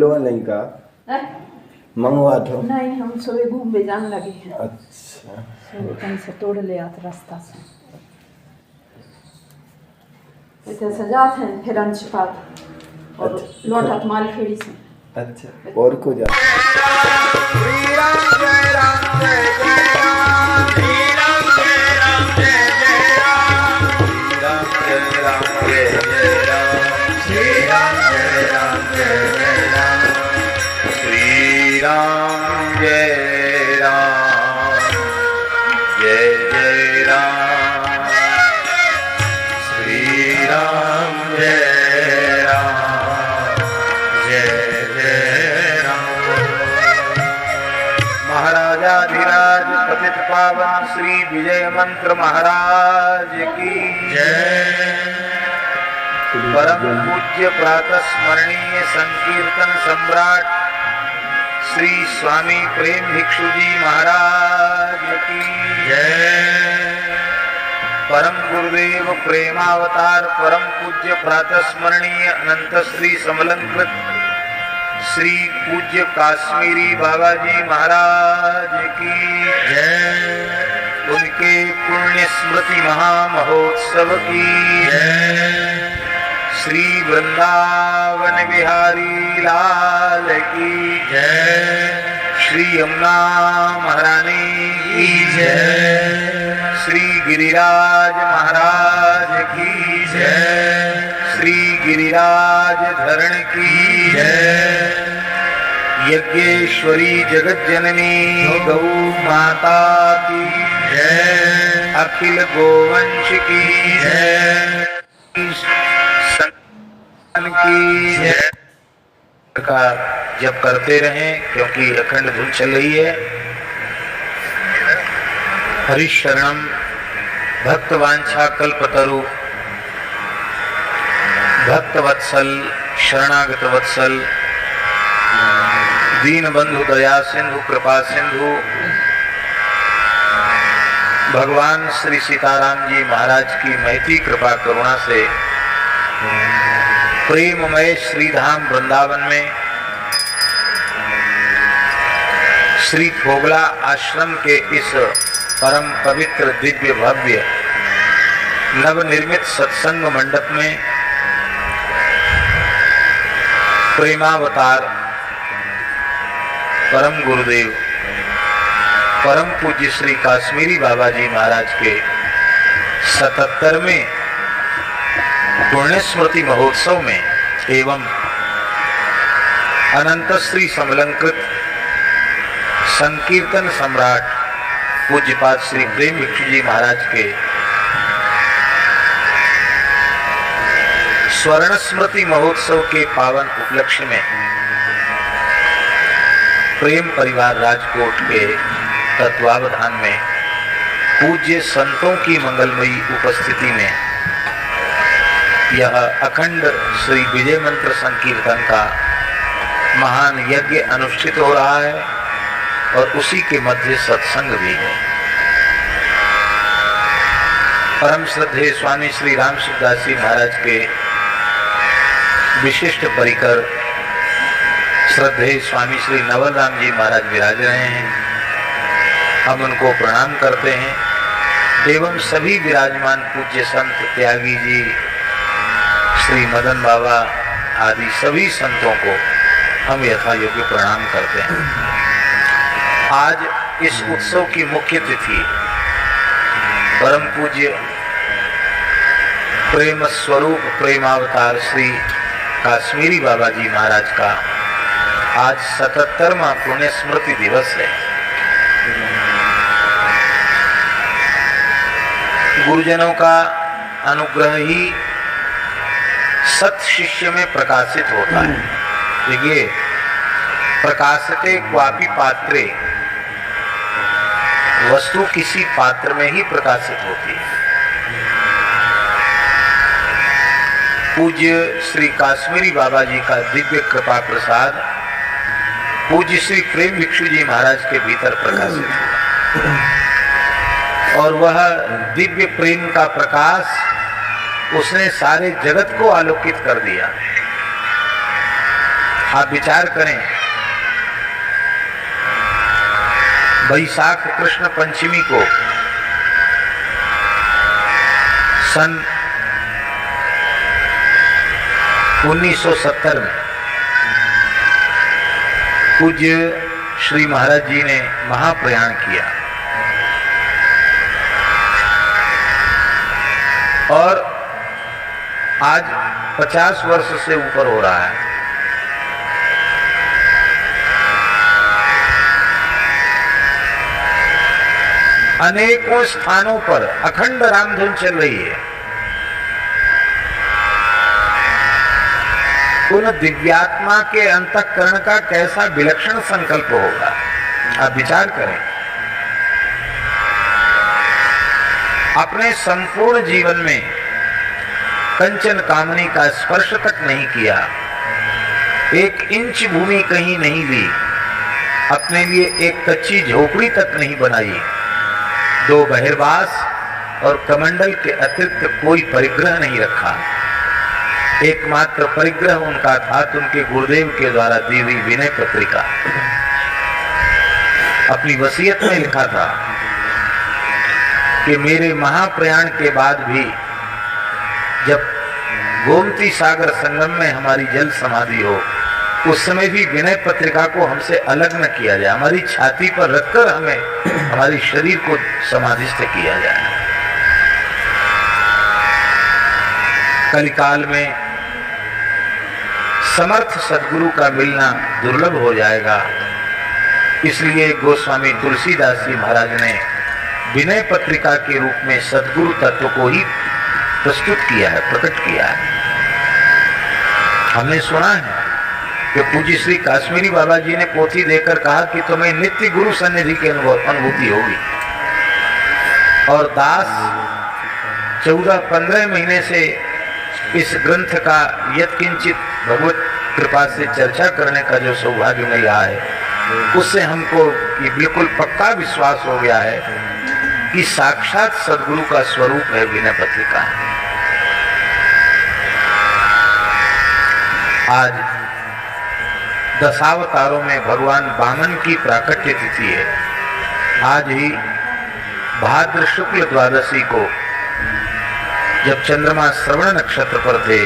मिलवा नहीं का मंगवा तो नहीं, हम सुबह घूमने जाने लगे हैं। अच्छा, सुबह कहीं से तोड़ ले आते रास्ता से, इधर से जाते हैं फिर अंश पार और अच्छा। लौटत मालखेड़ी से। अच्छा, और को जा श्री राम जय राम जय जय राम, श्री राम जय राम जय जय राम, श्री राम जय राम जय जय राम, श्री राम जय राम जय जय राम, श्री राम जय राम जय जय राम, श्री राम जय राम जय जय राम। महाराजाधिराज पतित पावन श्री विजय मंत्र महाराज की जय। परम पूज्य प्रातः स्मरणीय संकीर्तन सम्राट श्री स्वामी प्रेम भिक्षु जी महाराज की जय। परम गुरुदेव प्रेमावतार परम पूज्य प्रातः स्मरणीय अनंत श्री समलंकृत श्री पूज्य काश्मीरी बाबा जी महाराज की जय। उनके पुण्य स्मृति महामहोत्सव की जय। श्री वृंदावन बिहारी लाल की जय। श्री यमुना महारानी की जय। श्री गिरिराज महाराज की जय। श्री गिरिराज धरण की जय। यज्ञेश्वरी जगत जननी गौ माता की जय। अखिल गोवंश की जय। संतान की जय का जप करते रहें, क्योंकि अखंड धुन चल रही है। हरिशरणम भक्तवांछा कल्पतरु भक्तवत्सल शरणागत वत्सल दीन बंधु दया सिंधु कृपा सिंधु भगवान श्री सीताराम जी महाराज की महती कृपा करुणा से प्रेममय श्रीधाम वृंदावन में श्री फोगला आश्रम के इस परम पवित्र दिव्य भव्य नवनिर्मित सत्संग मंडप में प्रेमावतार परम गुरुदेव परम पूज्य श्री काश्मीरी बाबा जी महाराज के 77वें पुण्य स्मृति महोत्सव में एवं अनंत श्री समलंकृत संकीर्तन सम्राट पूज्यपाद श्री प्रेम भिक्षु जी महाराज के स्वर्ण स्मृति महोत्सव के पावन उपलक्ष्य में प्रेम परिवार राजकोट के तत्वावधान में पूज्य संतों की मंगलमयी उपस्थिति में यह अखंड श्री विजय मंत्र संकीर्तन का महान यज्ञ अनुष्ठित हो रहा है और उसी के मध्य सत्संग भी है। परम श्रद्धेय स्वामी श्री राम सुखदास जी महाराज के विशिष्ट परिकर श्रद्धेय स्वामी श्री नवल राम जी महाराज विराज रहे हैं। हम उनको प्रणाम करते हैं एवं सभी विराजमान पूज्य संत त्यागी जी श्री मदन बाबा आदि सभी संतों को हम यथा योग्य प्रणाम करते हैं। आज इस उत्सव की मुख्य तिथि परम पूज्य प्रेम स्वरूप प्रेमावतार श्री काश्मीरी बाबा जी महाराज का आज 77वां पुण्य स्मृति दिवस है। गुरुजनों का अनुग्रह ही सत शिष्य में प्रकाशित होता है। देखिए, प्रकाशते क्वापि पात्रे, वस्तु किसी पात्र में ही प्रकाशित होती है। पूज्य श्री काश्मीरी बाबा जी का दिव्य कृपा प्रसाद पूज्य श्री प्रेम भिक्षु जी महाराज के भीतर प्रकाशित हुआ और वह दिव्य प्रेम का प्रकाश उसने सारे जगत को आलोकित कर दिया। आप विचार करें, वैशाख कृष्ण पंचमी को सन 1970 में पूज्य श्री महाराज जी ने महाप्रयाण किया और आज 50 वर्ष से ऊपर हो रहा है। अनेकों स्थानों पर अखंड रामधुन चल रही है। उन दिव्यात्मा के अंतःकरण का कैसा विलक्षण संकल्प होगा, आप विचार करें। अपने संपूर्ण जीवन में कंचन कामनी का स्पर्श तक नहीं किया, 1 इंच भूमि कहीं नहीं ली, अपने लिए एक कच्ची झोपड़ी तक नहीं बनाई, 2 बहिर्वास और कमंडल के अतिरिक्त कोई परिग्रह नहीं रखा। एकमात्र परिग्रह उनका था उनके गुरुदेव के द्वारा दी हुई विनय पत्रिका। अपनी वसीयत में लिखा था कि मेरे महाप्रयाण के बाद भी जब गोमती सागर संगम में हमारी जल समाधि हो, उस समय भी विनय पत्रिका को हमसे अलग न किया जाए, हमारी छाती पर रखकर हमें हमारे शरीर को समाधिस्थ किया जाए। कलिकाल में समर्थ सद्गुरु का मिलना दुर्लभ हो जाएगा, इसलिए गोस्वामी तुलसीदास जी महाराज ने विनय पत्रिका के रूप में सद्गुरु तत्व को ही प्रस्तुत किया है, प्रकट किया है। हमने सुना है कि पूज्य श्री काश्मीरी बाबा जी ने पोथी देकर कहा कि तुम्हें नित्य गुरु सन्निधि की अनुभूति होगी, और दास 14-15 महीने से इस ग्रंथ का यत्किंचित भगवत कृपा से चर्चा करने का जो सौभाग्य मिला है, उससे हमको ये बिल्कुल पक्का विश्वास हो गया है कि साक्षात सद्गुरु का स्वरूप है विनय पत्रिका। आज दशावतारों में भगवान वामन की प्राकट्य तिथि है। आज ही भाद्र शुक्ल द्वादशी को जब चंद्रमा श्रवण नक्षत्र पर थे,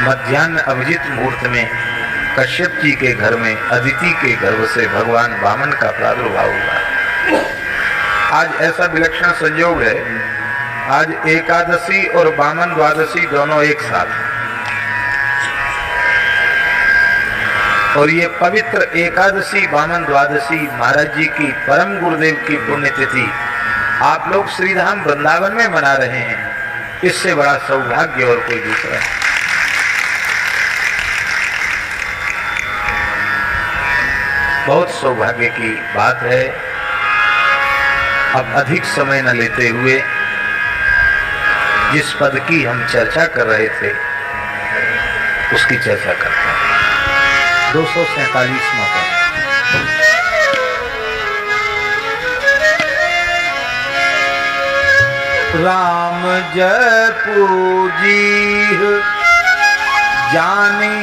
मध्याह्न अभिजित मुहूर्त में कश्यप जी के घर में अदिति के गर्भ से भगवान वामन का प्रादुर्भाव हुआ। आज ऐसा विलक्षण संयोग है, आज एकादशी और वामन द्वादशी दोनों एक साथ, और ये पवित्र एकादशी वामन द्वादशी महाराज जी की परम गुरुदेव की पुण्यतिथि आप लोग श्रीधाम वृंदावन में मना रहे हैं। इससे बड़ा सौभाग्य और कोई दूसरा है। बहुत सौभाग्य की बात है। अब अधिक समय न लेते हुए जिस पद की हम चर्चा कर रहे थे उसकी चर्चा करते हैं। 247वां पद। राम जपू जीह जाने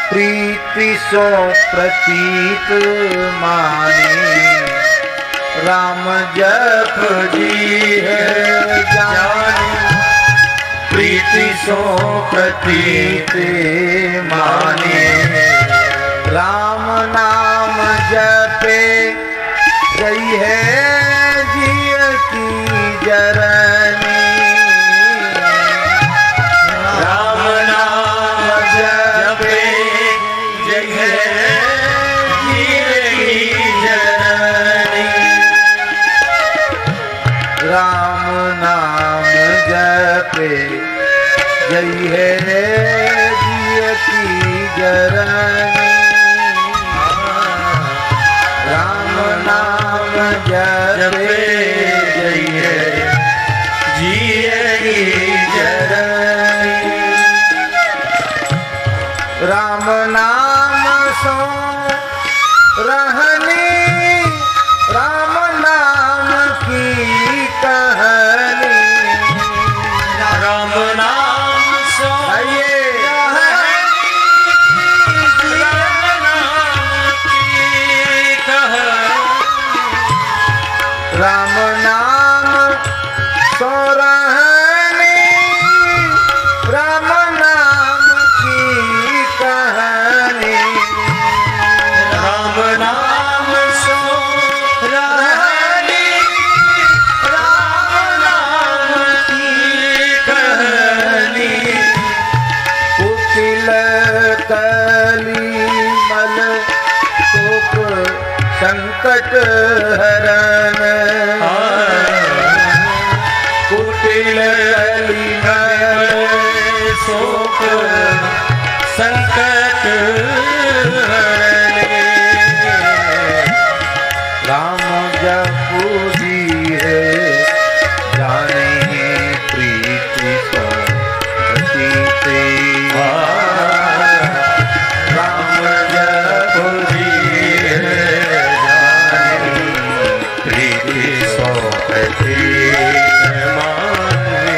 प्रीति सो प्रतीत माने। राम जप जीह जाने प्रीति सो प्रतीत माने। राम नाम जपे गई है जिय की जरनी। राम नाम जपे गई है जिय की जरनी। राम नाम जपे गई है जिय की जरनी। राम नाम जपे गई है जिय की जरनी। राम नाम सो रहनी, राम नाम की कहानी। राम नाम सो राम नाम सोरहनी, राम नाम की कहानी। राम नाम सोरहनी, राम नाम की कहानी। कुटिल कली मल शोक संकट हरण, कुटिल कली मल शोक संकट हरने। राम जपु है जाने प्रीति सो प्रतीते। राम जपु जाने प्रीति सो प्रतीत माने।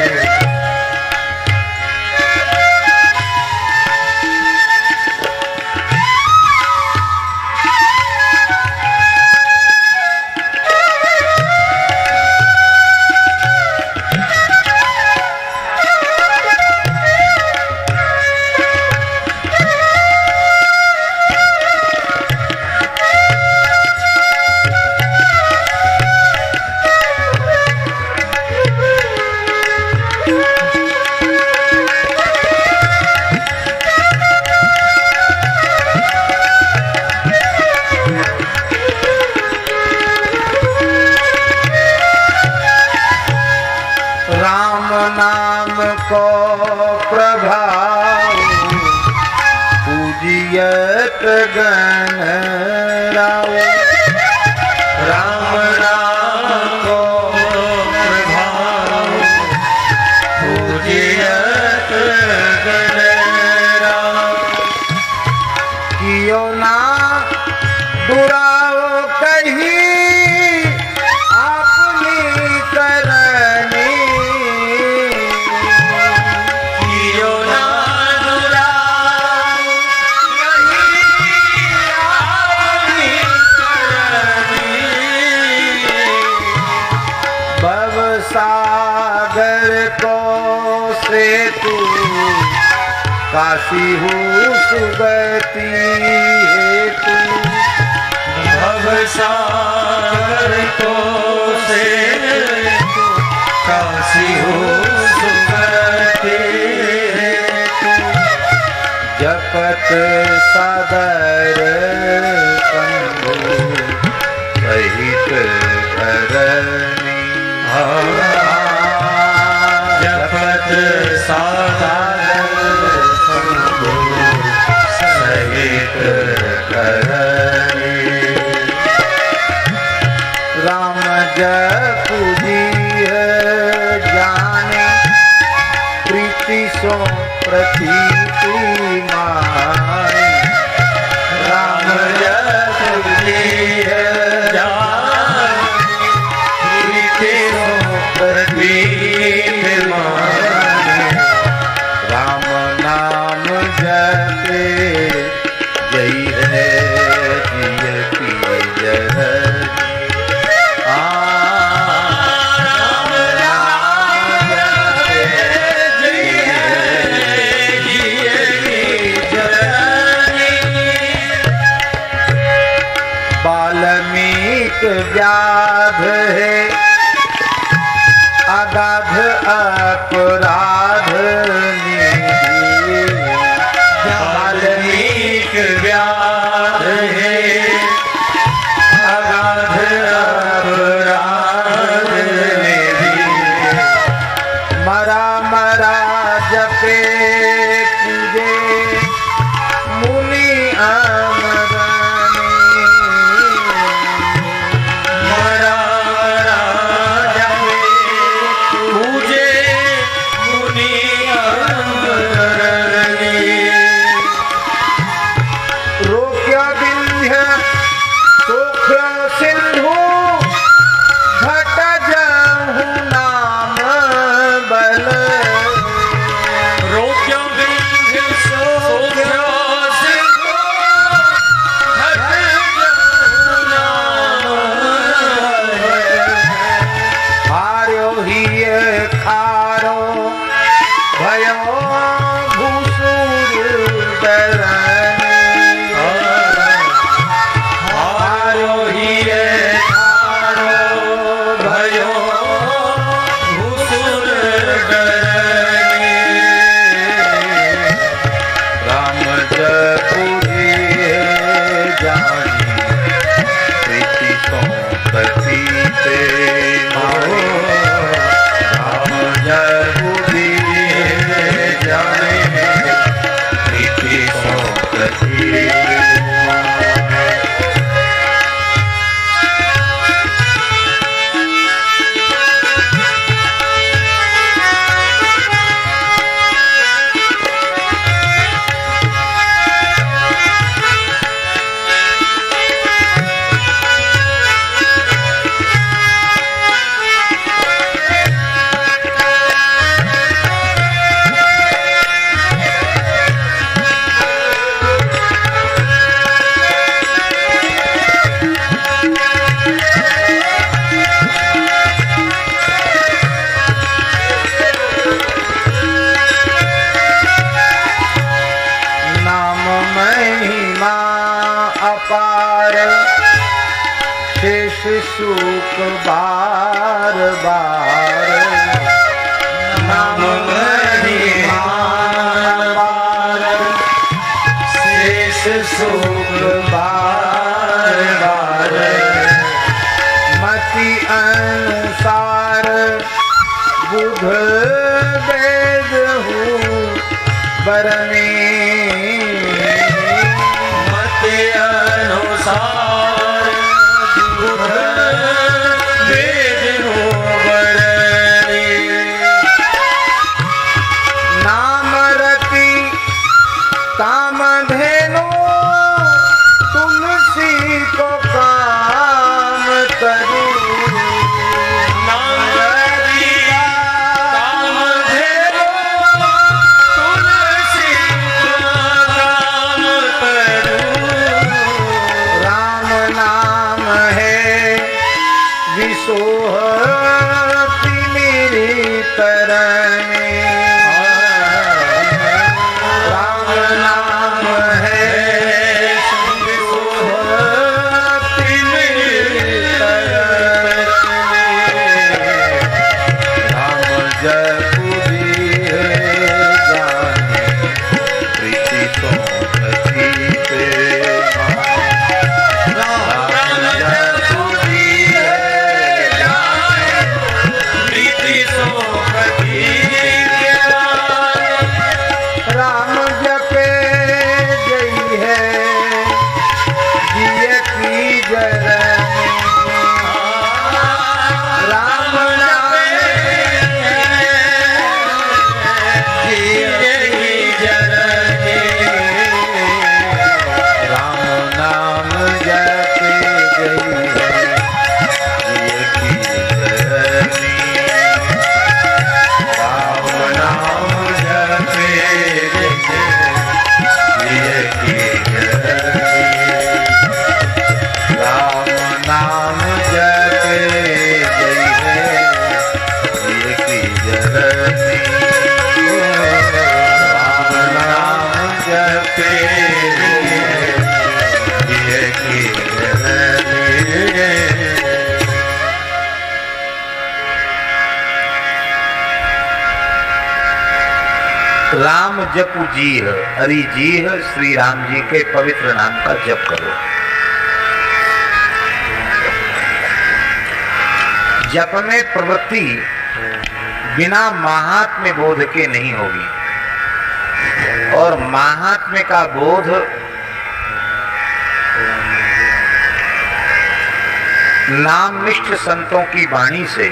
राम नाम को प्रभाव पूजियत गण राव। राम नाम को प्रभाव पूजियत गण राव। कियो ना दुराओ कही अपनी करनी। कियो ना दुराओ कही अपनी करनी। भव सागर को से तू काशी हूँ सुगति हेतु। भव सागर को से काशी हो सुगति हेतु। जपत सादर कंधु सहित धरनी। जपत सादर कंधु सहित धरनी। राम जपु जाने प्रीति सो प्रतीति माने। राम जपु जाने प्रीति सो प्रतीति माने। राम नाम जपे जय है जिय की जय। राम नाम जपे जय जिय की जननी। वाल्मीकि व्याध है अगाध अपराध निधि। वाल्मीकि व्याध है अगाध अपराध निधि। मरा मरा जपे पूजे मुनि अमरनी। मरा मरा जपे पूजे मुनि सुख बार बार नाम महिमा बार शेष सुख बार बार मति अनुसार बुध वेद हूँ बरने मत अनुसार बुध वेद हो बरने नाम रति काम धेनु तुलसी को काम करूं राम नाम है विसोहति मेरी तरने राम नाम है विसोहति मेरी तरने राम जपुरी जाने प्रीति सोहति पे राम जपे जई है जिय की जरनी राम जपे जिय की जरनी राम नाम जपे जई है जिय की जरनी राम नाम जपे राम नाम जपे जय है जिय की जरनी राम नाम जपे जिय की जरनी राम जपु जीह हरि जीह श्री राम जी के पवित्र नाम का जप करो। जप में प्रवृत्ति बिना महात्म्य बोध के नहीं होगी और महात्म्य का बोध नामनिष्ठ संतों की वाणी से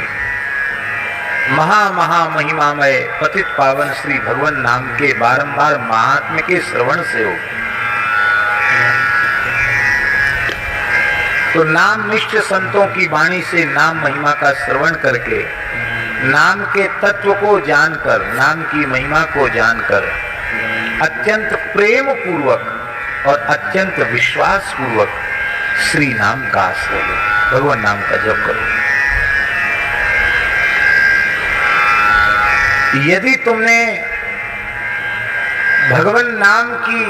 महा महिमामय पतित पावन श्री भगवान नाम के बारंबार महात्म्य के श्रवण से हो। तो नामनिष्ठ संतों की वाणी से नाम महिमा का श्रवण करके नाम के तत्व को जानकर नाम की महिमा को जानकर अत्यंत प्रेम पूर्वक और अत्यंत विश्वास पूर्वक श्री नाम का आश्रय लो, भगवान नाम का जप करो। यदि तुमने भगवान नाम की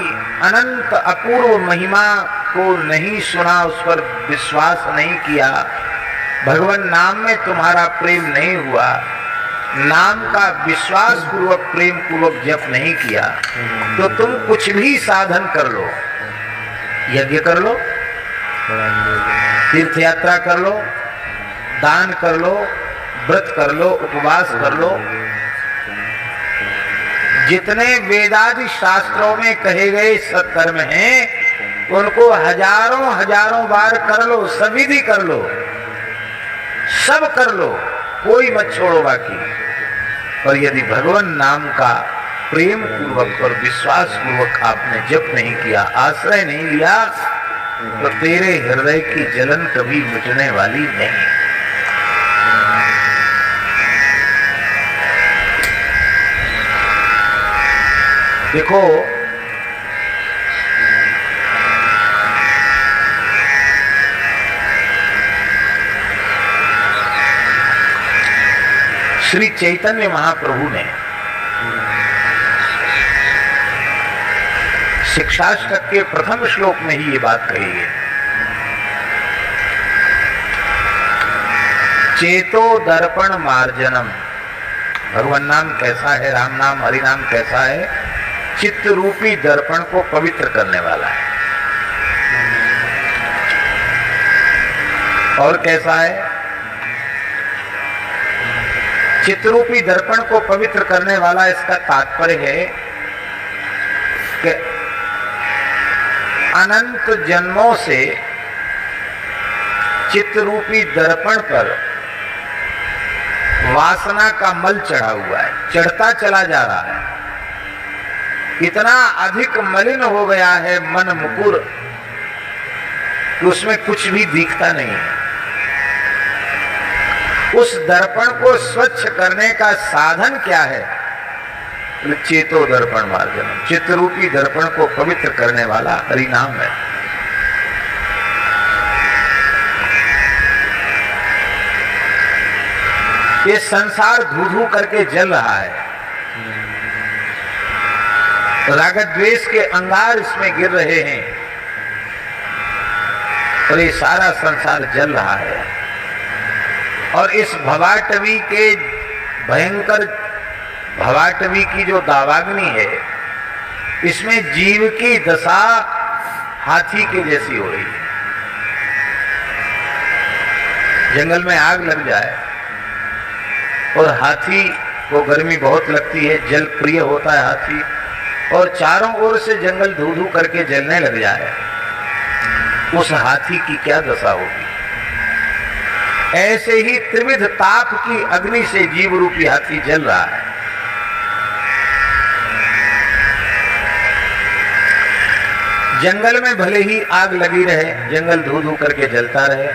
अनंत अपूर्व महिमा को नहीं सुना, उस पर विश्वास नहीं किया, भगवान नाम में तुम्हारा प्रेम नहीं हुआ, नाम का विश्वास पूर्वक प्रेम पूर्वक जप नहीं किया, तो तुम कुछ भी साधन कर लो, यज्ञ कर लो, तीर्थ यात्रा कर लो, दान कर लो, व्रत कर लो, उपवास कर लो, जितने वेदादि शास्त्रों में कहे गए सत्कर्म हैं उनको हजारों बार कर लो, सविधि कर लो, सब कर लो, कोई मत छोड़ो बाकी। पर यदि भगवान नाम का प्रेम पूर्वक और विश्वास पूर्वक आपने जप नहीं किया, आश्रय नहीं लिया, तो तेरे हृदय की जलन कभी मिटने वाली नहीं। देखो, श्री चैतन्य महाप्रभु ने शिक्षाष्टक के प्रथम श्लोक में ही ये बात कही है। चेतो दर्पण मार्जनम। भगवान नाम कैसा है, राम नाम हरि नाम कैसा है? चित्त रूपी दर्पण को पवित्र करने वाला है। और कैसा है? चित्रूपी दर्पण को पवित्र करने वाला, इसका तात्पर्य है कि अनंत जन्मों से चित्रूपी दर्पण पर वासना का मल चढ़ा हुआ है, चढ़ता चला जा रहा है। इतना अधिक मलिन हो गया है मन मुकुर कि उसमें कुछ भी दिखता नहीं है। उस दर्पण को स्वच्छ करने का साधन क्या है? चेतो दर्पण मार्जन, चित्तरूपी दर्पण को पवित्र करने वाला हरि नाम है। ये संसार धू धू करके जल रहा है, राग द्वेष के अंगार इसमें गिर रहे हैं और ये सारा संसार जल रहा है। और इस भवाटवी के भयंकर भवाटवी की जो दावाग्नि है, इसमें जीव की दशा हाथी के जैसी हो रही है। जंगल में आग लग जाए और हाथी को गर्मी बहुत लगती है, जल प्रिय होता है हाथी, और चारों ओर से जंगल धू धू करके जलने लग जाए, उस हाथी की क्या दशा होगी? ऐसे ही त्रिविध ताप की अग्नि से जीव रूपी हाथी जल रहा है। जंगल में भले ही आग लगी रहे, जंगल धू धू करके जलता रहे,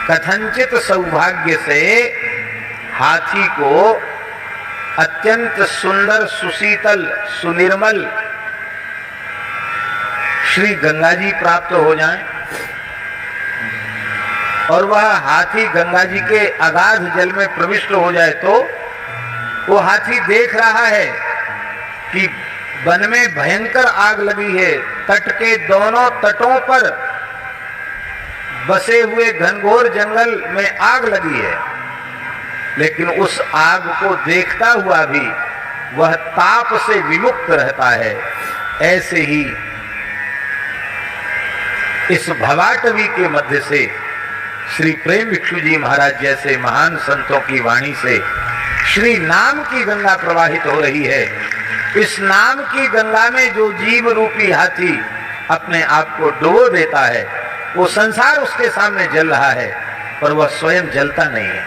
कथनचित सौभाग्य से हाथी को अत्यंत सुंदर, सुशीतल, सुनिर्मल श्री गंगा जी प्राप्त हो जाएं और वह हाथी गंगा जी के अगाध जल में प्रविष्ट हो जाए, तो वो हाथी देख रहा है कि वन में भयंकर आग लगी है, तट के दोनों तटों पर बसे हुए घनघोर जंगल में आग लगी है, लेकिन उस आग को देखता हुआ भी वह ताप से विमुक्त रहता है। ऐसे ही इस भवाटवी के मध्य से श्री प्रेम भिक्षु जी महाराज जैसे महान संतों की वाणी से श्री नाम की गंगा प्रवाहित हो रही है। इस नाम की गंगा में जो जीव रूपी हाथी अपने आप को डुबो देता है, वो संसार उसके सामने जल रहा है पर वह स्वयं जलता नहीं है।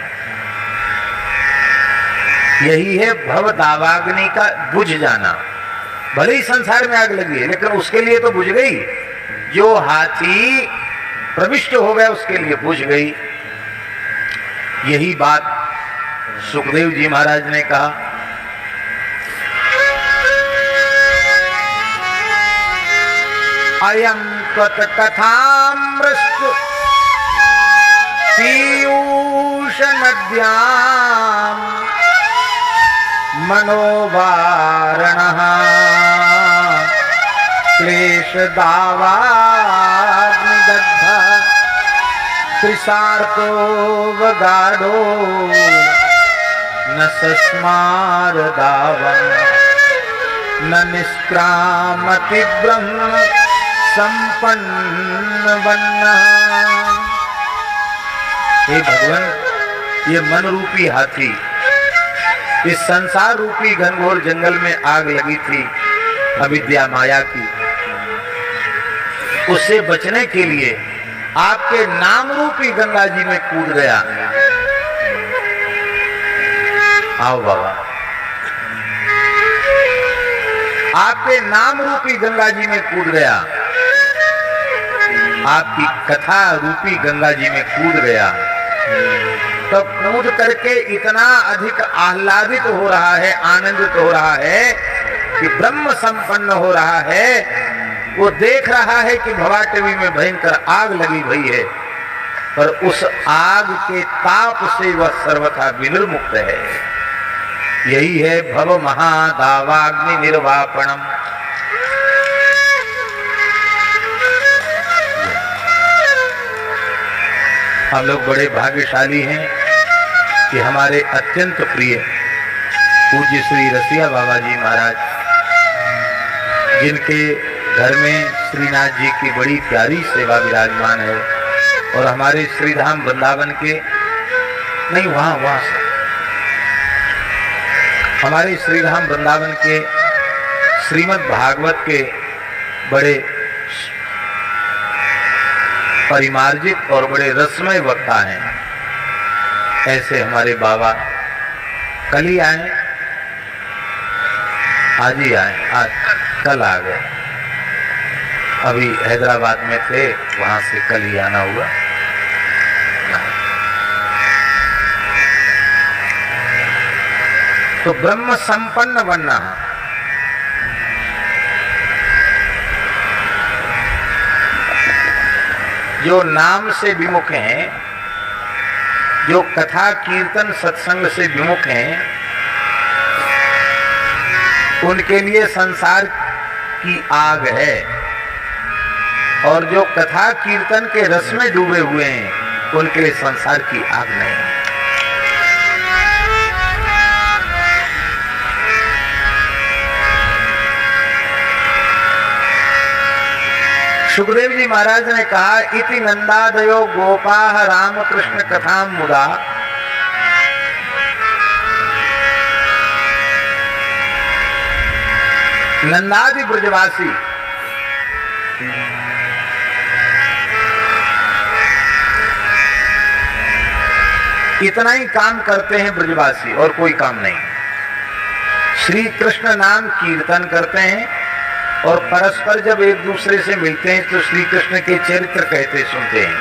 यही है भव दावाग्नि का बुझ जाना। भले ही संसार में आग लगी है, लेकिन उसके लिए तो बुझ गई। जो हाथी प्रविष्ट हो गया उसके लिए बुझ गई। यही बात सुखदेव जी महाराज ने कहा, अयम त्वत् कथामृष्ट पीयूष नद्याम मनोवारणः क्लेश दावाग्निदग्धा त्रिसार्तो वगाढो न सस्मार दावम् न निष्क्रामति ब्रह्म संपन्न वन्नः। हे भगवान, ये मन रूपी हाथी इस संसार रूपी घनघोर जंगल में आग लगी थी अविद्या माया की, उससे बचने के लिए आपके नाम रूपी गंगा जी में कूद गया। आओ बाबा, आपके नाम रूपी गंगा जी में कूद गया, आपकी कथा रूपी गंगा जी में कूद गया। तो कूद करके इतना अधिक आह्लादित हो रहा है, आनंदित हो रहा है कि ब्रह्म संपन्न हो रहा है। वो देख रहा है कि भवाटवी में भयंकर आग लगी हुई है, पर उस आग के ताप से वह सर्वथा विनिर्मुक्त है। यही है भव महादावाग्नि निर्वापणम। हम लोग बड़े भाग्यशाली हैं कि हमारे अत्यंत प्रिय पूज्य श्री रसिया बाबा जी महाराज, जिनके घर में श्रीनाथ जी की बड़ी प्यारी सेवा विराजमान है, और हमारे श्रीधाम वृंदावन के नहीं वहां से हमारे श्रीधाम वृंदावन के श्रीमद् भागवत के बड़े परिमार्जित और बड़े रसमय वक्ता हैं। ऐसे हमारे बाबा कल ही आए, आज ही आए, आज कल आ गए। अभी हैदराबाद में थे, वहां से कल ही आना हुआ। तो ब्रह्म संपन्न बनना, जो नाम से विमुख हैं, जो कथा कीर्तन सत्संग से विमुख हैं, उनके लिए संसार की आग है, और जो कथा कीर्तन के रस में डूबे हुए हैं, उनके लिए संसार की आग नहीं। सुखदेव जी महाराज ने कहा, इति नंदादयो गोपाः रामकृष्ण कथाम मुदा। नंदादि ब्रजवासी इतना ही काम करते हैं ब्रजवासी, और कोई काम नहीं। श्री कृष्ण नाम कीर्तन करते हैं, और परस्पर जब एक दूसरे से मिलते हैं तो श्री कृष्ण के चरित्र कहते सुनते हैं।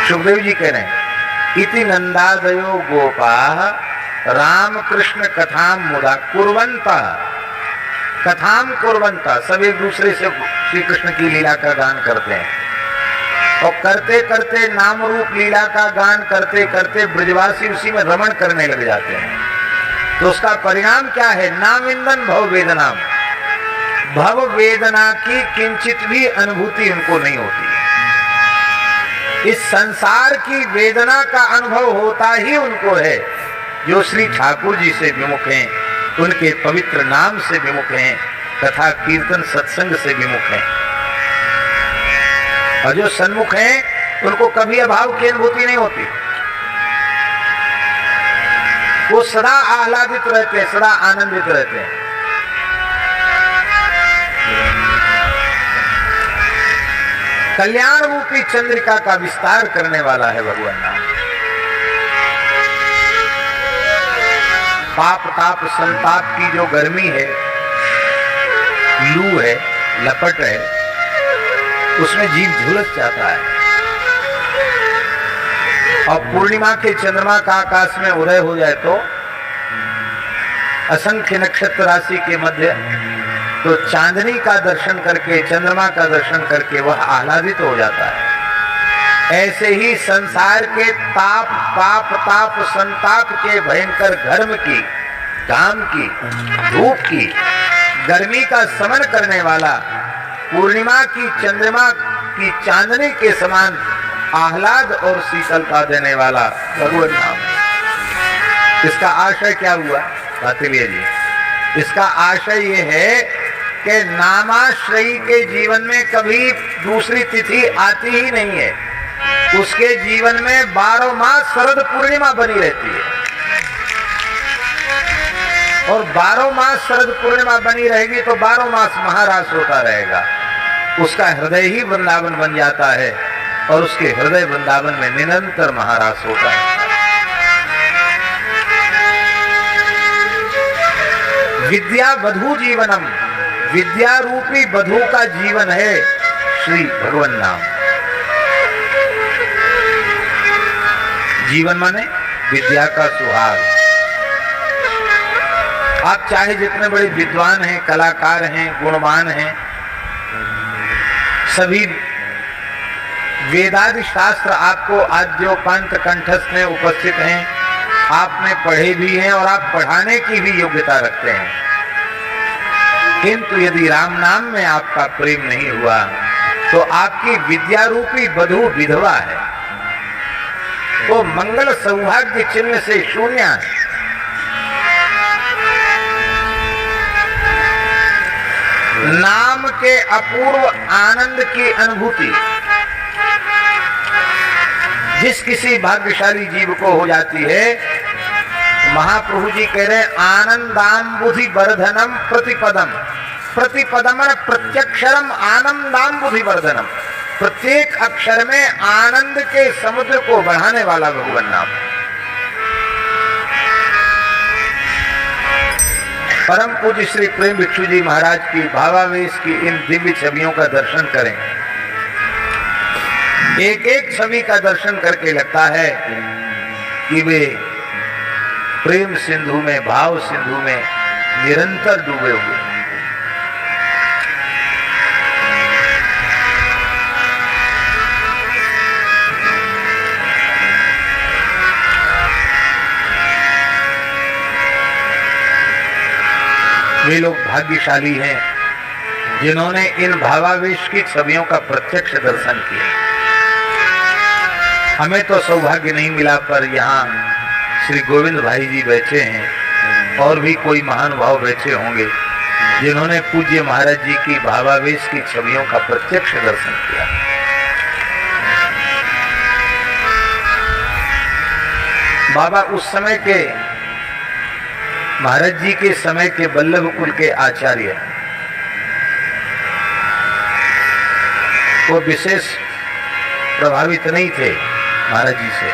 सुखदेव जी कह रहे हैं, इति नंदादयो गोपाः राम कृष्ण कथाम मुदा कुर्वन्ता। कथाम कुर्वन्ता, सब एक दूसरे से श्री कृष्ण की लीला का गान करते हैं, और करते करते नाम रूप लीला का गान करते करते ब्रजवासी उसी में रमण करने लग जाते हैं। तो उसका परिणाम क्या है? नाविंदन भव वेदनाम, भव वेदना की किंचित भी अनुभूति उनको नहीं होती। इस संसार की वेदना का अनुभव होता ही उनको है जो श्री ठाकुर जी से विमुख हैं, उनके पवित्र नाम से विमुख हैं, कथा कीर्तन सत्संग से विमुख हैं। और जो सन्मुख हैं उनको कभी अभाव की अनुभूति नहीं होती। वो सदा आह्लादित रहते हैं, सदा आनंदित रहते हैं। कल्याण रूपी चंद्रिका का विस्तार करने वाला है भगवान नाम। पाप ताप संताप की जो गर्मी है, लू है, लपट है, उसमें जीव झुलस जाता है। और पूर्णिमा के चंद्रमा का आकाश में उदय हो जाए तो असंख्य नक्षत्र राशि के मध्य तो चांदनी का दर्शन करके, चंद्रमा का दर्शन करके वह आह्लादित हो जाता है। ऐसे ही संसार के ताप पाप ताप संताप के भयंकर घर्म की, काम की, धूप की, गर्मी का समन करने वाला पूर्णिमा की चंद्रमा की चांदनी के समान आह्लाद और शीतलता देने वाला भगवान नाम। इसका आशय क्या हुआ बातिलिया जी? इसका आशय ये है कि नामाश्रयी के जीवन में कभी दूसरी तिथि आती ही नहीं है। उसके जीवन में 12 मास शरद पूर्णिमा बनी रहती है, और 12 मास शरद पूर्णिमा बनी रहेगी तो 12 मास महारास होता रहेगा। उसका हृदय ही वृंदावन बन जाता है, और उसके हृदय वृंदावन में निरंतर महारास होता है। विद्या वधु जीवनम, विद्या रूपी वधु का जीवन है श्री भगवान नाम। जीवन माने विद्या का सुहाग। आप चाहे जितने बड़े विद्वान हैं, कलाकार हैं, गुणवान हैं, सभी वेदादि शास्त्र आपको आद्योपांत कंठस्थ में उपस्थित हैं, आपने पढ़े भी हैं और आप पढ़ाने की भी योग्यता रखते हैं। किंतु यदि राम नाम में आपका प्रेम नहीं हुआ तो आपकी विद्या रूपी वधु विधवा है। वो मंगल सौभाग्य चिन्ह से शून्य है। नाम के अपूर्व आनंद की अनुभूति जिस किसी भाग्यशाली जीव को हो जाती है, महाप्रभु जी कह रहे हैं आनंदाम्बुधि वर्धनम प्रतिपदम। प्रतिपदम प्रत्यक्षरम आनंदाम्बुधि वर्धनम। प्रत्येक अक्षर में आनंद के समुद्र को बढ़ाने वाला भगवान नाम। परम पूज्य श्री प्रेम भिक्षु जी महाराज की भावावेश की इन दिव्य छवियों का दर्शन करें। एक एक छवि का दर्शन करके लगता है कि वे प्रेम सिंधु में, भाव सिंधु में निरंतर डूबे हुए। वे लोग भाग्यशाली हैं जिन्होंने इन भावावेश की छवियों का प्रत्यक्ष दर्शन किया। हमें तो सौभाग्य नहीं मिला, पर यहाँ श्री गोविंद भाई जी बैठे हैं और भी कोई महान भाव बैठे होंगे जिन्होंने पूज्य महाराज जी की भावावेश की छवियों का प्रत्यक्ष दर्शन किया। बाबा उस समय के महाराज जी के समय के वल्लभ कुल के आचार्य, वो विशेष प्रभावित नहीं थे महाराज जी से,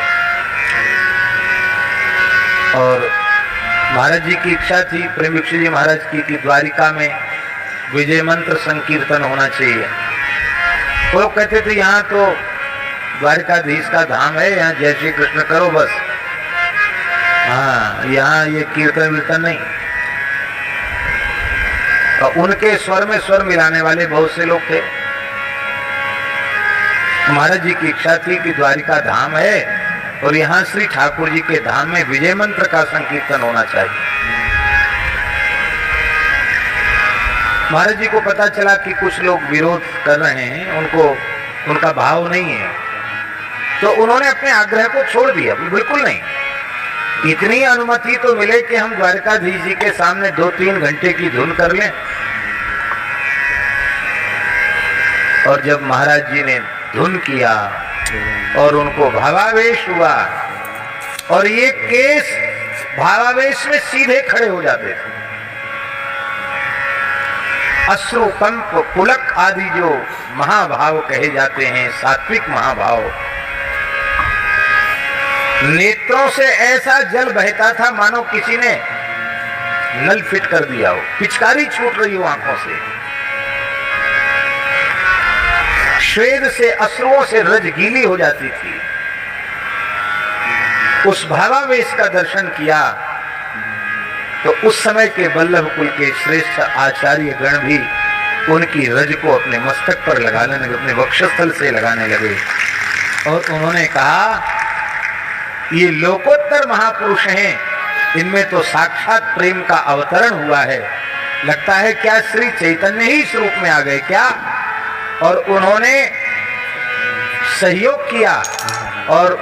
और महाराज जी की इच्छा थी प्रेम भिक्षु जी महाराज की कि द्वारिका में विजय मंत्र संकीर्तन होना चाहिए। वो लोग कहते थे यहाँ तो द्वारिकाधीश का धाम है, यहाँ जय श्री कृष्ण करो बस, हाँ यहाँ ये कीर्तन वीर्तन नहीं। और उनके स्वर में स्वर मिलाने वाले बहुत से लोग थे। महाराज जी की इच्छा थी कि द्वारिका धाम है और यहाँ श्री ठाकुर जी के धाम में विजय मंत्र का संकीर्तन होना चाहिए। महाराज जी को पता चला कि कुछ लोग विरोध कर रहे हैं, उनको उनका भाव नहीं है, तो उन्होंने अपने आग्रह को छोड़ दिया। बिल्कुल नहीं, इतनी अनुमति तो मिले कि हम द्वारकाधीश जी के सामने 2-3 घंटे की धुन कर लें। और जब महाराज जी ने धुन किया और उनको भावावेश हुआ, और ये केस भावावेश में सीधे खड़े हो जाते थे। अश्रु कंप पुलक आदि जो महाभाव कहे जाते हैं, सात्विक महाभाव, नेत्रों से ऐसा जल बहता था मानो किसी ने नल फिट कर दिया हो, पिचकारी छूट रही हो आंखों से। श्वेद से अश्रुओं से रज गीली हो जाती थी। उस भावावेश का दर्शन किया तो उस समय के वल्लभ कुल के श्रेष्ठ आचार्य गण भी उनकी रज को अपने मस्तक पर लगाने लगे, अपने वक्षस्थल से लगाने लगे, और उन्होंने कहा ये लोकोत्तर महापुरुष हैं, इनमें तो साक्षात प्रेम का अवतरण हुआ है। लगता है क्या श्री चैतन्य ही इस रूप में आ गए क्या? और उन्होंने सहयोग किया और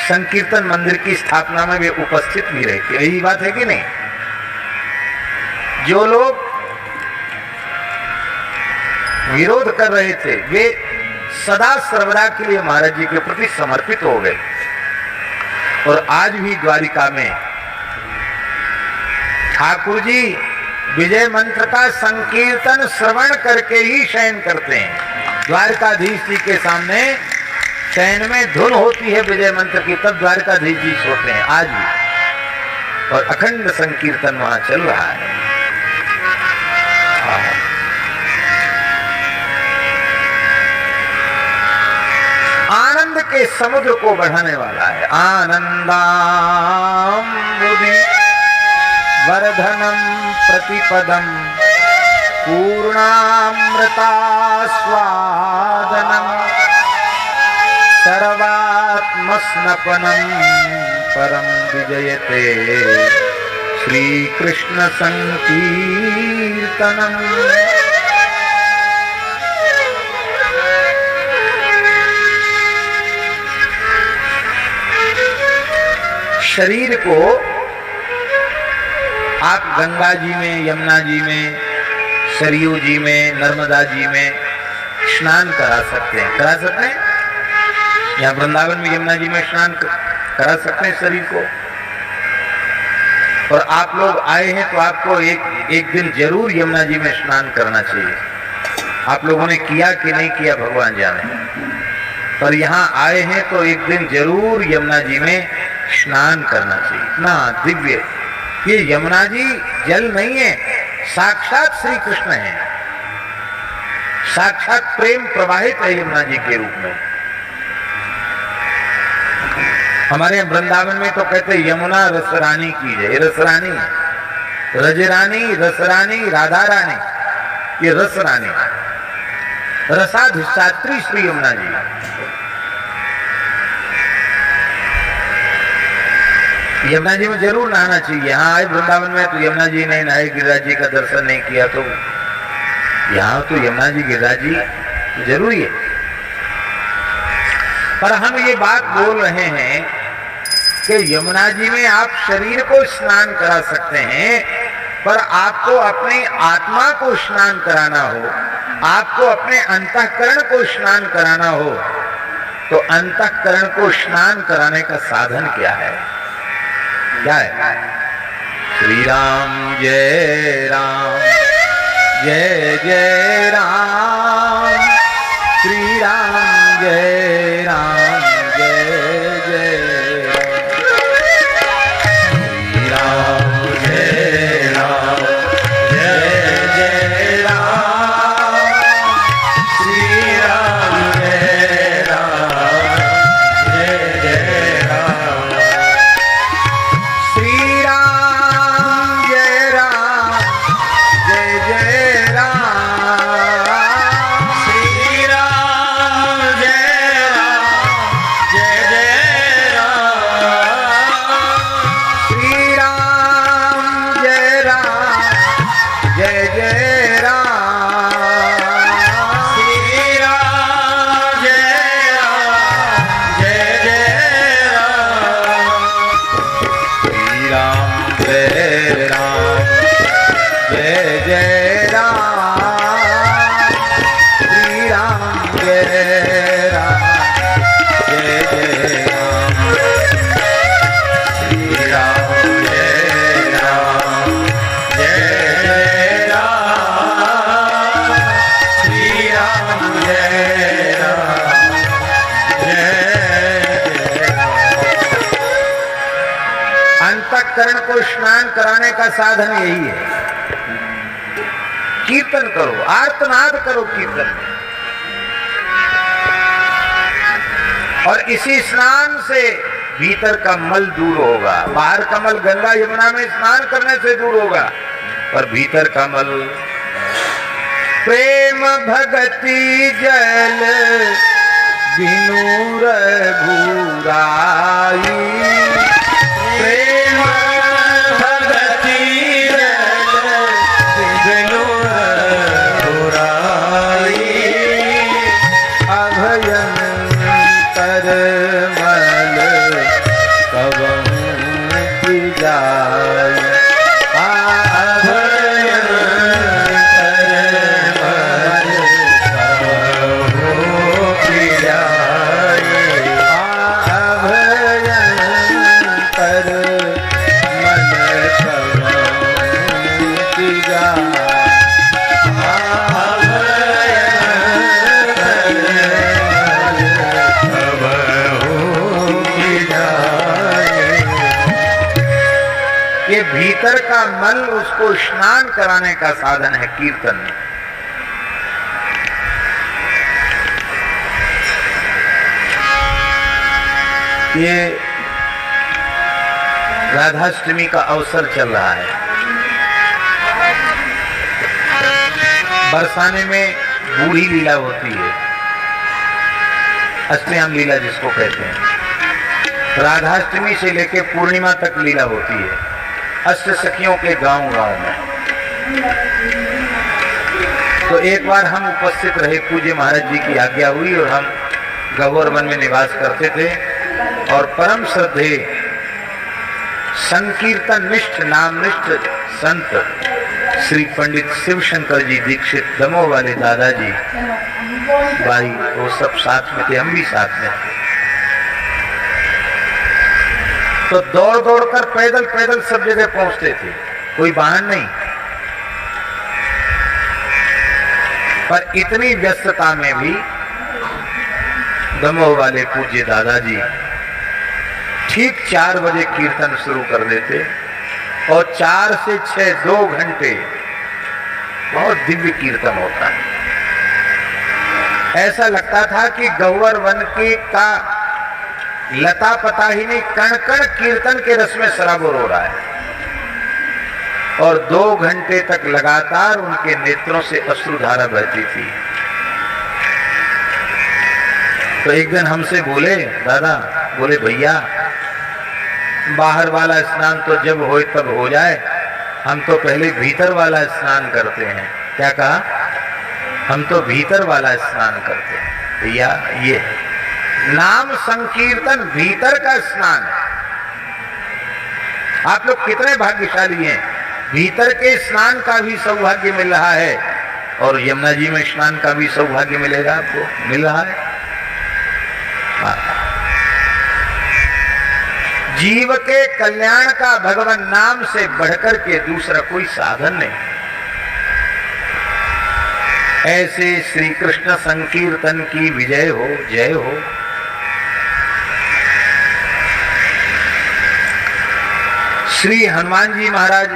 संकीर्तन मंदिर की स्थापना में वे उपस्थित भी रहे। यही बात है कि नहीं? जो लोग विरोध कर रहे थे वे सदा सर्वदा के लिए महाराज जी के प्रति समर्पित हो गए। और आज भी द्वारिका में ठाकुर जी विजय मंत्र का संकीर्तन श्रवण करके ही शयन करते हैं। द्वारकाधीश जी के सामने शयन में धुन होती है विजय मंत्र की, तब द्वारकाधीश जी सोते हैं आज भी, और अखंड संकीर्तन वहां चल रहा है। आनंद के समुद्र को बढ़ाने वाला है। आनंदाम्बुधि वर्धनम प्रतिपदम पूर्णामृता स्वादनम सर्वात्मस्नपनम परम विजयते श्री कृष्ण संकीर्तनम। शरीर को आप गंगा जी में, यमुना जी में, सरयू जी में, नर्मदा जी में स्नान करा सकते हैं। करा सकते हैं, यहाँ वृंदावन में यमुना जी में स्नान करा सकते हैं शरीर को। और आप लोग आए हैं तो आपको एक दिन जरूर यमुना जी में स्नान करना चाहिए। आप लोगों ने किया कि नहीं किया भगवान जाने, पर यहाँ आए हैं तो एक दिन जरूर यमुना जी में स्नान करना चाहिए। इतना दिव्य ये यमुना जी जल नहीं है, साक्षात श्री कृष्ण है, साक्षात प्रेम प्रवाहित है यमुना जी के रूप में। हमारे वृंदावन में तो कहते हैं यमुना रसरानी की जय। रसरानी, रजरानी, रसरानी, राधा रानी, ये रसरानी, रसाधिष्ठात्री श्री यमुना जी। यमुना जी में जरूर नहाना चाहिए। यहाँ आए वृंदावन में तो यमुना जी नहीं नहाए, गिरिराज जी का दर्शन नहीं किया, तो यहाँ तो यमुना जी गिरिराज जी जरूरी है। पर हम ये बात बोल रहे हैं कि यमुना जी में आप शरीर को स्नान करा सकते हैं, पर आपको अपनी आत्मा को स्नान कराना हो, आपको अपने अंतःकरण को स्नान कराना हो, तो अंतःकरण को स्नान कराने का साधन क्या है? क्या है? श्री राम जय राम, जय जय राम, श्री राम जय राम, जय जय राम, श्री राम जय जय राम, जय जय राम, श्री राम जय राम, जय जय राम, श्री राम जय राम, जय जय राम, श्री राम जय राम, जय जय राम, श्री राम जय राम, जय जय राम, श्री राम जय राम, जय जय राम, श्री राम जय राम, जय जय राम, श्री राम जय राम, जय जय राम, श्री राम जय राम, जय जय राम। अंतःकरण को स्नान कराने का साधन यही है। कीर्तन करो, आर्तनाद करो कीर्तन में, और इसी स्नान से भीतर का मल दूर होगा। बाहर का मल गंगा यमुना में स्नान करने से दूर होगा, पर भीतर का मल प्रेम भगति जल बिनु रघुराई, प्रेम भगति जल बिनु रघुराई, अभयंतर मल कबहु की जाय, ये भीतर का मल उसको स्नान कराने का साधन है कीर्तन में। ये राधाष्टमी का अवसर चल रहा है। बरसाने में बूढ़ी लीला होती है, अष्टयाम लीला जिसको कहते हैं। राधाष्टमी से लेकर पूर्णिमा तक लीला होती है अष्ट सखियों के गांव गांव में। तो एक बार हम उपस्थित रहे, पूज्य महाराज जी की आज्ञा हुई और हम गौर वन में निवास करते थे, और परम श्रद्धेय संकीर्तन निष्ठ नाम निष्ठ संत श्री पंडित शिवशंकर जी दीक्षित दमोह वाले दादाजी भाई वो सब साथ में थे, हम भी साथ में थे। तो दौड़ दौड़ कर पैदल पैदल सब जगह पहुंचते थे, कोई वाहन नहीं। पर इतनी व्यस्तता में भी दमोह वाले पूज्य दादाजी ठीक 4 बजे कीर्तन शुरू कर देते और 4 से 6 2 घंटे बहुत दिव्य कीर्तन होता है। ऐसा लगता था कि गौवर वन की का लता पता ही नहीं, कण कण कीर्तन के रस में सराबोर हो रहा है। और 2 घंटे तक लगातार उनके नेत्रों से अश्रुधारा बहती थी। तो एक दिन हमसे बोले दादा, बोले भैया बाहर वाला स्नान तो जब हो तब हो जाए, हम तो पहले भीतर वाला स्नान करते हैं। क्या कहा? हम तो भीतर वाला स्नान करते हैं। भैया ये नाम संकीर्तन भीतर का स्नान है। आप लोग कितने भाग्यशाली हैं, भीतर के स्नान का भी सौभाग्य मिल रहा है और यमुना जी में स्नान का भी सौभाग्य मिलेगा, आपको मिल रहा है। जीव के कल्याण का भगवान नाम से बढ़कर के दूसरा कोई साधन नहीं। ऐसे श्री कृष्ण संकीर्तन की विजय हो, जय हो। श्री हनुमान जी महाराज,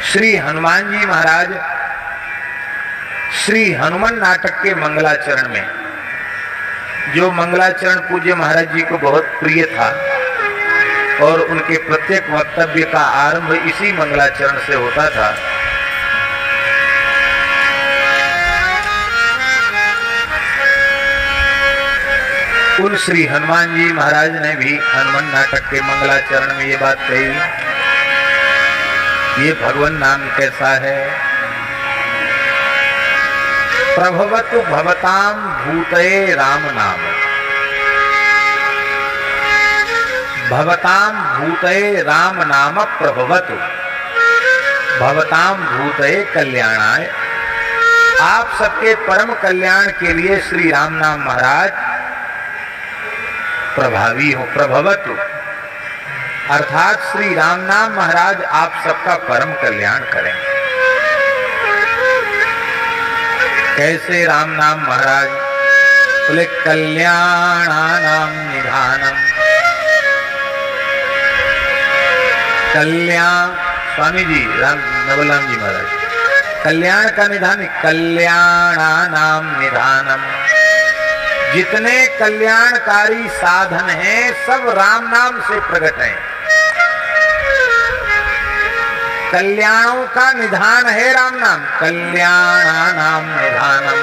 श्री हनुमान जी महाराज श्री हनुमान नाटक के मंगलाचरण में, जो मंगलाचरण पूज्य महाराज जी को बहुत प्रिय था और उनके प्रत्येक वक्तव्य का आरंभ इसी मंगलाचरण से होता था। उन श्री हनुमान जी महाराज ने भी हनुमान नाटक के मंगलाचरण में ये बात कही, ये भगवान नाम कैसा है। प्रभवतु भवताम भूतये राम नाम, भवताम भूतये राम नाम प्रभवतु भवताम भूतये कल्याणाय। आप सबके परम कल्याण के लिए श्री राम नाम महाराज प्रभावी हो। प्रभवतु अर्थात श्री राम नाम महाराज आप सबका परम कल्याण करें। कैसे राम नाम महाराज? बोले कल्याणानाम निधानम। कल्याण स्वामी जी राम नवलाम जी महाराज, कल्याण का निधान, कल्याणानाम निधानम। जितने कल्याणकारी साधन हैं सब राम नाम से प्रकट हैं। कल्याणों का निधान है राम नाम, कल्याणानाम निधानम।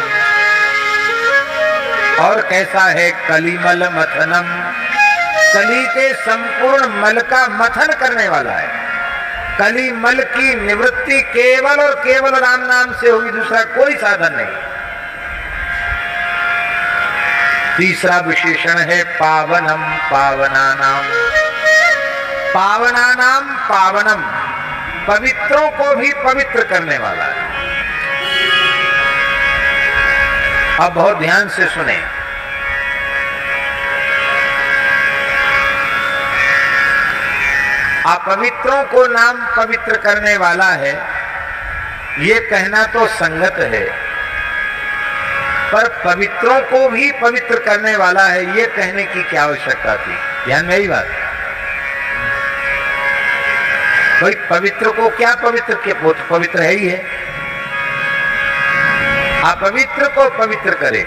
और कैसा है? कलिमल मथनम, कली के संपूर्ण मल का मथन करने वाला है। कली मल की निवृत्ति केवल और केवल राम नाम से हुई, दूसरा कोई साधन नहीं। तीसरा विशेषण है पावनम पावनानाम, पावनानाम पावनम, पवित्रों को भी पवित्र करने वाला है। अब बहुत ध्यान से सुने, अपवित्रों को नाम पवित्र करने वाला है, ये कहना तो संगत है, पर पवित्रों को भी पवित्र करने वाला है, ये कहने की क्या आवश्यकता थी? ध्यान में यही बात। भाई पवित्र को क्या पवित्र किया? वो तो पवित्र है ही है। अपवित्र को पवित्र करे,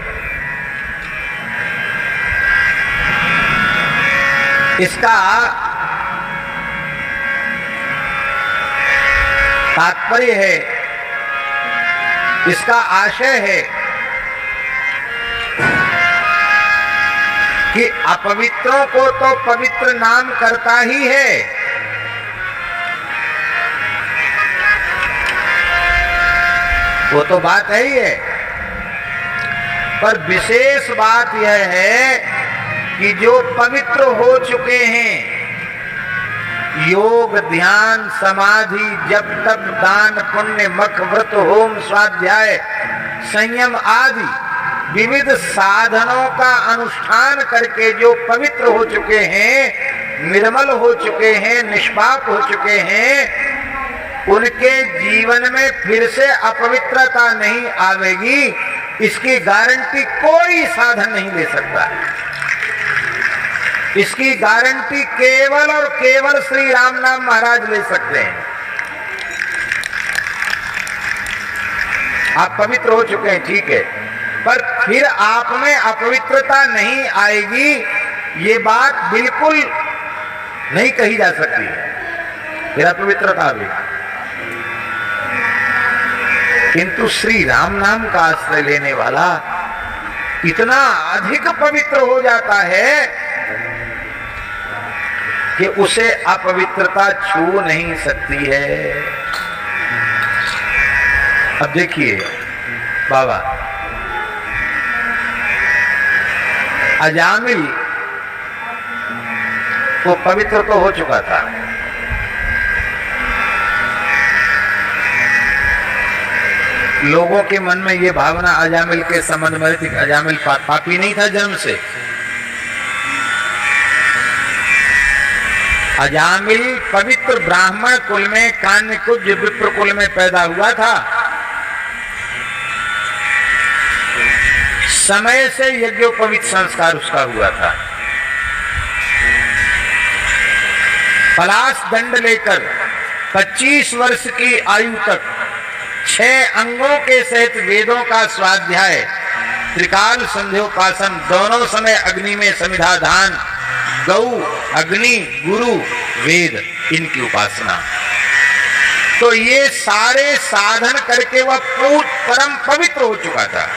इसका तात्पर्य है, इसका आशय है कि अपवित्रों को तो पवित्र नाम करता ही है, वो तो बात है ही है, पर विशेष बात यह है कि जो पवित्र हो चुके हैं योग ध्यान समाधि जप तप दान पुण्य मख व्रत होम स्वाध्याय संयम आदि विविध साधनों का अनुष्ठान करके जो पवित्र हो चुके हैं, निर्मल हो चुके हैं, निष्पाप हो चुके हैं, उनके जीवन में फिर से अपवित्रता नहीं आवेगी, इसकी गारंटी कोई साधन नहीं ले सकता। इसकी गारंटी केवल और केवल श्री राम नाम महाराज ले सकते हैं। आप पवित्र हो चुके हैं, ठीक है, पर फिर आप में अपवित्रता नहीं आएगी, ये बात बिल्कुल नहीं कही जा सकती। फिर अपवित्रता आएगी, किंतु श्री राम नाम का आश्रय लेने वाला इतना अधिक पवित्र हो जाता है कि उसे अपवित्रता छू नहीं सकती है। अब देखिए बाबा, अजामिल वो पवित्र तो हो चुका था, लोगों के मन में ये भावना अजामिल के संबंध में थी, अजामिल पापी नहीं था जन्म से। अजामिल पवित्र ब्राह्मण कुल में कान्यकुब्ज विप्र कुल में पैदा हुआ था। समय से यज्ञोपवीत संस्कार उसका हुआ था। पलाश दंड लेकर 25 वर्ष की आयु तक 6 अंगों के सहित वेदों का स्वाध्याय, त्रिकाल संध्योपासन, दोनों समय अग्नि में समिधाधान, गौ अग्नि गुरु वेद, इनकी उपासना, तो ये सारे साधन करके वह परम पवित्र हो चुका था।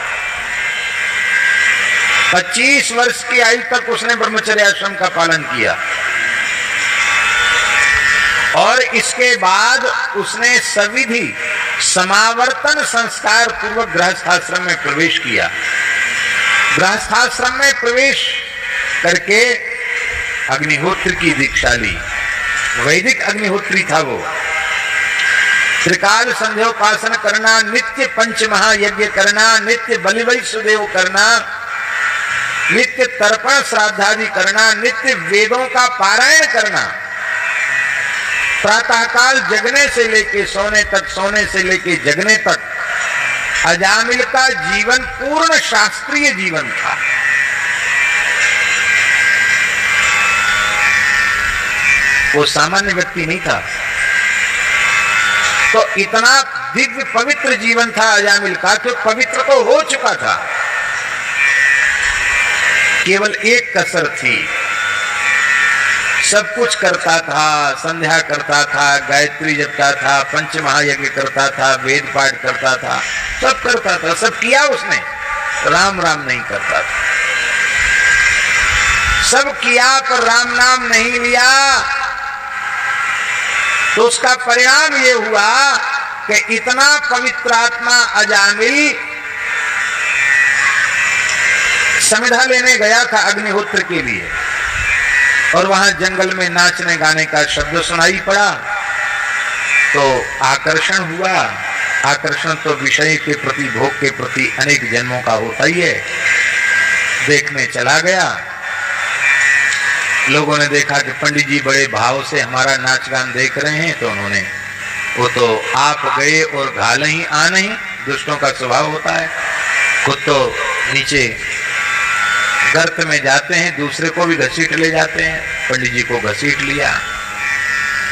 25 वर्ष की आयु तक उसने ब्रह्मचर्य आश्रम का पालन किया और इसके बाद उसने सविधि समावर्तन संस्कार पूर्वक गृहस्थाश्रम में प्रवेश किया। गृहस्थाश्रम में प्रवेश करके अग्निहोत्र की दीक्षा ली। वैदिक अग्निहोत्री था वो। त्रिकाल संध्योपासन करना, नित्य पंच महायज्ञ करना, नित्य बलि वैश्वदेव करना, नित्य तर्पण श्राद्धादि करना, नित्य वेदों का पारायण करना, प्रातःकाल जगने से लेके सोने तक, सोने से लेके जगने तक, अजामिल का जीवन पूर्ण शास्त्रीय जीवन था। वो सामान्य व्यक्ति नहीं था। तो इतना दिव्य पवित्र जीवन था अजामिल का कि पवित्र तो हो चुका था, केवल एक कसर थी। सब कुछ करता था, संध्या करता था, गायत्री जपता था, पंच महायज्ञ करता था, वेद पाठ करता था, सब करता था, सब किया उसने, राम राम नहीं करता था। सब किया पर राम नाम नहीं लिया, तो उसका परिणाम ये हुआ कि इतना पवित्र आत्मा अजामिल समिधा लेने गया था अग्निहोत्र के लिए, और वहां जंगल में नाचने गाने का शब्द सुनाई पड़ा तो आकर्षण हुआ। आकर्षण तो विषय के प्रति, भोग के प्रति अनेक जन्मों का होता ही है। देखने चला गया, लोगों ने देखा कि पंडित जी बड़े भाव से हमारा नाच गान देख रहे हैं, तो उन्होंने, वो तो आप गए और घाल ही आ नहीं, दुष्टों का स्वभाव होता है, खुद तो नीचे गर्त में जाते हैं, दूसरे को भी घसीट ले जाते हैं। पंडित जी को घसीट लिया।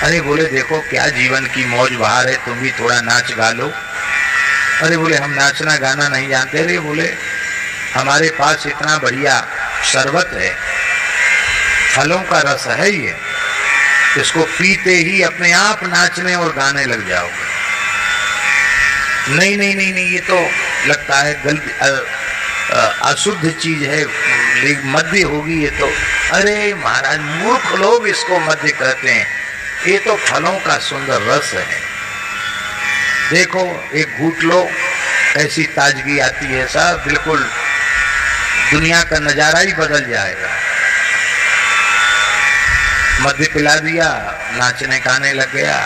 अरे बोले देखो क्या जीवन की मौज बहार है, तुम भी थोड़ा नाच गा लो। अरे बोले हम नाचना गाना नहीं जानते। अरे बोले हमारे पास इतना बढ़िया शरबत है, फलों का रस है ये, इसको पीते ही अपने आप नाचने और गाने लग जाओगे। नहीं नहीं नहीं नहीं, ये तो लगता है गलती, अशुद्ध चीज है, मध्य होगी ये तो। अरे महाराज मूर्ख लोग इसको मध्य कहते हैं, ये तो फलों का सुंदर रस है। देखो एक घूट लो, ऐसी ताजगी आती है, सब बिल्कुल दुनिया का नजारा ही बदल जाएगा। मध्य पिला दिया, नाचने गाने लग गया।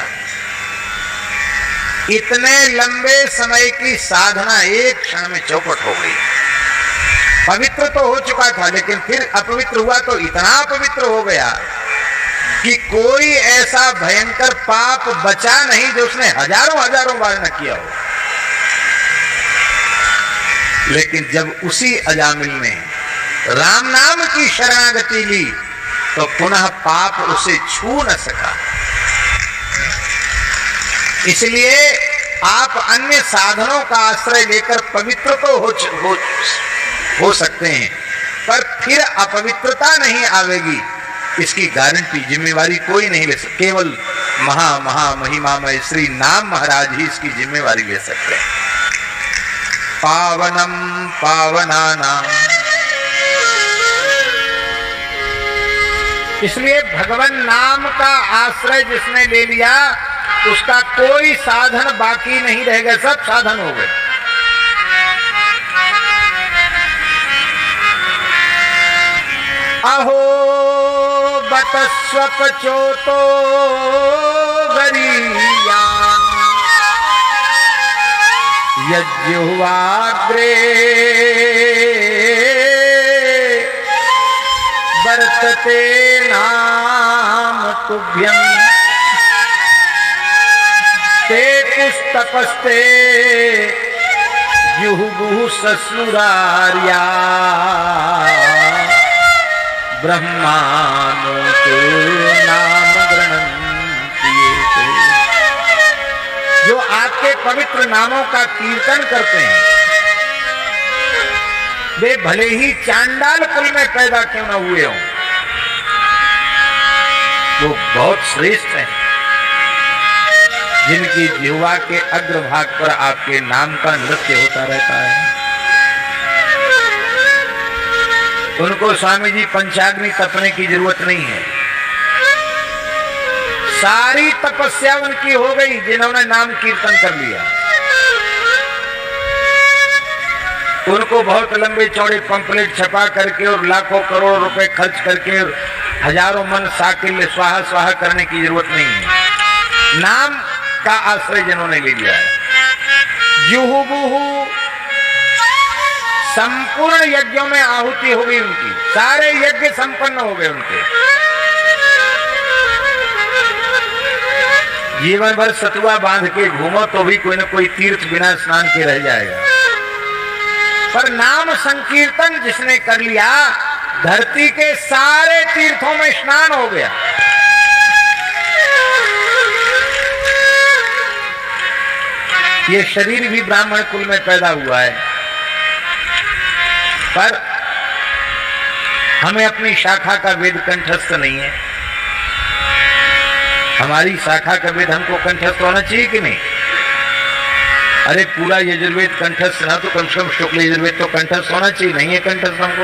इतने लंबे समय की साधना एक क्षण में चौपट हो गई। पवित्र तो हो चुका था, लेकिन फिर अपवित्र हुआ तो इतना अपवित्र हो गया कि कोई ऐसा भयंकर पाप बचा नहीं जो उसने हजारों बार न किया हो। लेकिन जब उसी अजामिल ने राम नाम की शरणागति ली तो पुनः पाप उसे छू न सका। इसलिए आप अन्य साधनों का आश्रय लेकर पवित्र तो हो सकते हैं, पर फिर अपवित्रता नहीं आवेगी, इसकी गारंटी जिम्मेवारी कोई नहीं ले सकता। केवल महिमामय श्री नाम महाराज ही इसकी जिम्मेवारी ले सकते हैं। पावनम पावनानाम, इसलिए भगवान नाम का आश्रय जिसने ले लिया उसका कोई साधन बाकी नहीं रहेगा, सब साधन हो गए। अहो बत स्वपचोतो गरीया यज्जुवाग्रे वर्तते नाम तुभ्यं ते पुस्तपस्ते जुहुगुः सस्नुरार्या ब्रह्मानो तो नाम गृह्णन्ति। जो आपके पवित्र नामों का कीर्तन करते हैं वे भले ही चांडाल कुल में पैदा क्यों न हुए हों, वो बहुत श्रेष्ठ हैं। जिनकी जिह्वा के अग्रभाग पर आपके नाम का नृत्य होता रहता है, उनको स्वामी जी पंचाग्नि तपने की जरूरत नहीं है। सारी तपस्या उनकी हो गई जिन्होंने नाम कीर्तन कर लिया। उनको बहुत लंबे चौड़े पंपलेट छपा करके और लाखों करोड़ रुपए खर्च करके और हजारों मन साकिल्य स्वाहा स्वाहा करने की जरूरत नहीं है। नाम का आश्रय जिन्होंने ले लिया है, जुहुबुहु संपूर्ण यज्ञों में आहुति हो गई उनकी, सारे यज्ञ संपन्न हो गए उनके। जीवन भर सतुआ बांध के घूमो तो भी कोई न कोई तीर्थ बिना स्नान के रह जाएगा, पर नाम संकीर्तन जिसने कर लिया धरती के सारे तीर्थों में स्नान हो गया। ये शरीर भी ब्राह्मण कुल में पैदा हुआ है, पर हमें अपनी शाखा का वेद कंठस्थ नहीं है। हमारी शाखा का वेद हमको कंठस्थ होना चाहिए कि नहीं? अरे पूरा यजुर्वेद कंठस्थ ना तो कम से कम शुक्ल यजुर्वेद तो कंठस्थ होना चाहिए, नहीं है कंठस्थ हमको।